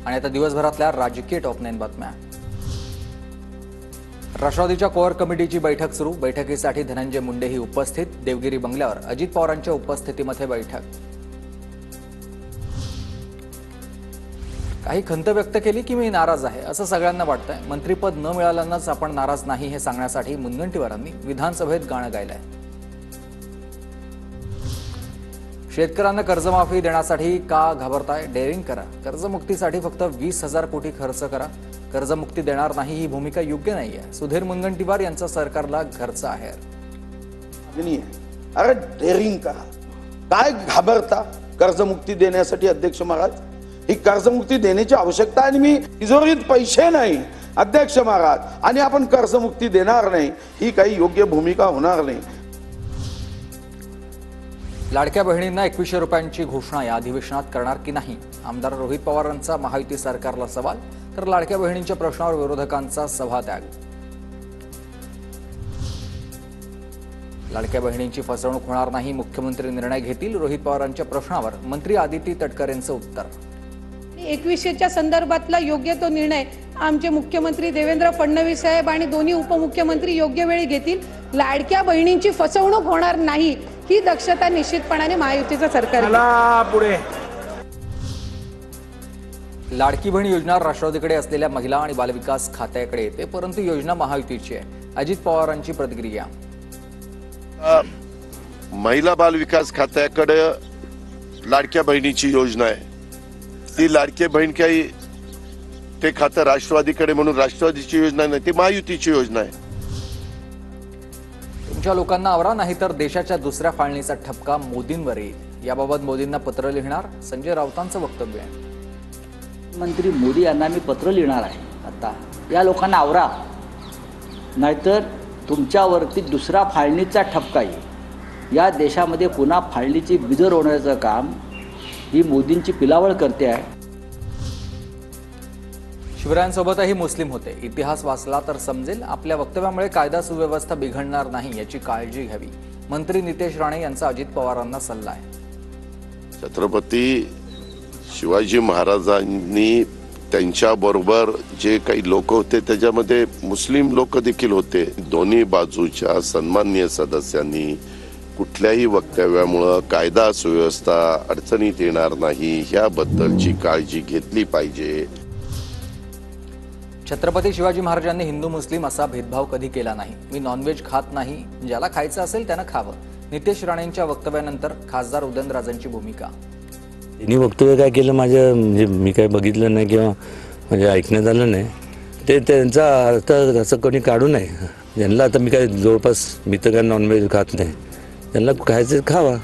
आणि आता दिवसभरातल्या राजकीय टॉप 9 बातम्या। राष्ट्रवादीच्या कोअर कमिटीची बैठक सुरू। बैठकीसाठी धनंजय मुंडेही उपस्थित। देवगिरी बंगल्यावर अजित पवारांच्या उपस्थितीमध्ये बैठक। काही खंत व्यक्त केली की मी नाराज आहे असं सगळ्यांना वाटतंय। मंत्रीपद न मिळाल्यानंच आपण नाराज नाही हे सांगण्यासाठी मुनगंटीवारांनी विधानसभेत गाणं गायलंय। शेतकऱ्यांना कर्जमाफी देण्यासाठी का घाबरताय? डेअरिंग करा। कर्जमुक्तीसाठी फक्त 20,000 कोटी खर्च करा। कर्जमुक्ती देणार नाही ही भूमिका योग्य नाहीये। सुधीर मुनगंटीवार यांचा सरकारला घरचा आहे। अरे डेअरिंग करा, काय घाबरता? कर्जमुक्ती देण्यासाठी अध्यक्ष महाराज, ही कर्जमुक्ती देण्याची आवश्यकता आहे। मी तिजोरीत पैसे नाही अध्यक्ष महाराज, आणि आपण कर्जमुक्ती देणार नाही, ही काही योग्य भूमिका होणार नाही। लाडक्या बहिणींना 2100 रुपयांची घोषणा या अधिवेशनात करणार की नाही? आमदार रोहित पवारांचा महायुती सरकारला सवाल, तर लाडक्या बहिणींच्या प्रश्नावर विरोधकांचा सभात्याग। लाडक्या बहिणींची फसवणूक होणार नाही, मुख्यमंत्री निर्णय घेतील। रोहित पवारांच्या प्रश्नावर मंत्री आदिती तटकरेंचं उत्तर। 2100च्या संदर्भातला योग्य तो निर्णय आमचे मुख्यमंत्री देवेंद्र फडणवीस साहेब आणि दोन्ही उपमुख्यमंत्री योग्य वेळी घेतील। लाडक्या बहिणींची फसवणूक होणार नाही ही दक्षता निश्चितपणाने महायुतीचं सरकार घेईल। लाडकी बहीण योजना राष्ट्रवादीकडे असलेल्या महिला आणि बालविकास खात्याकडे येते, परंतु योजना महायुतीची आहे। अजित पवारांची प्रतिक्रिया। महिला बालविकास खात्याकडे लाडक्या बहिणीची योजना आहे। ती लाडकी बहीण काही ते खातं राष्ट्रवादीकडे म्हणून राष्ट्रवादीची योजना नाही, ती महायुतीची योजना आहे। तुमच्या लोकांना आवरा, नाही तर देशाच्या दुसऱ्या फाळणीचा ठपका मोदींवर येईल। याबाबत मोदींना पत्र लिहिणार, संजय राऊतांचं वक्तव्य आहे। मंत्री मोदी यांना मी पत्र लिहिणार आहे। आता या लोकांना आवरा, नाहीतर तुमच्यावरती दुसरा फाळणीचा ठपका येईल। या देशामध्ये पुन्हा फाळणीची बिजर होण्याचं काम ही मोदींची पिलावळ करते आहे। शिवरायांसोबतही मुस्लिम होते, इतिहास वाचला तर समजेल। आपल्या वक्तव्यामुळे कायदा सुव्यवस्था बिघडणार नाही याची काळजी घ्यावी। मंत्री नितेश राणे यांचा अजित पवारांना सल्ला आहे। छत्रपती शिवाजी महाराजांनी त्यांच्याबरोबर जे काही लोक होते त्याच्यामध्ये मुस्लिम लोक देखील होते। दोन्ही बाजूच्या सन्माननीय सदस्यांनी कुठल्याही वक्तव्यामुळे कायदा सुव्यवस्था अडचणीत येणार नाही याबद्दलची काळजी घेतली पाहिजे। छत्रपती शिवाजी महाराजांनी हिंदू मुस्लिम असा भेदभाव कधी केला नाही। मी नॉनव्हेज खात नाही, ज्याला खायचं असेल त्यानं खावं। नितेश राणेंच्या वक्तव्यानंतर खासदार उदयनराजेंची भूमिका। त्यांनी वक्तव्य काय केलं माझ्या म्हणजे मी काय बघितलं नाही किंवा म्हणजे ऐकण्यात आलं नाही, ते त्यांचा अर्थ असं कोणी काढू नये। ज्यांना आता मी काय जवळपास मी तर काय नॉनव्हेज खात नाही, त्यांना खायचं खावा।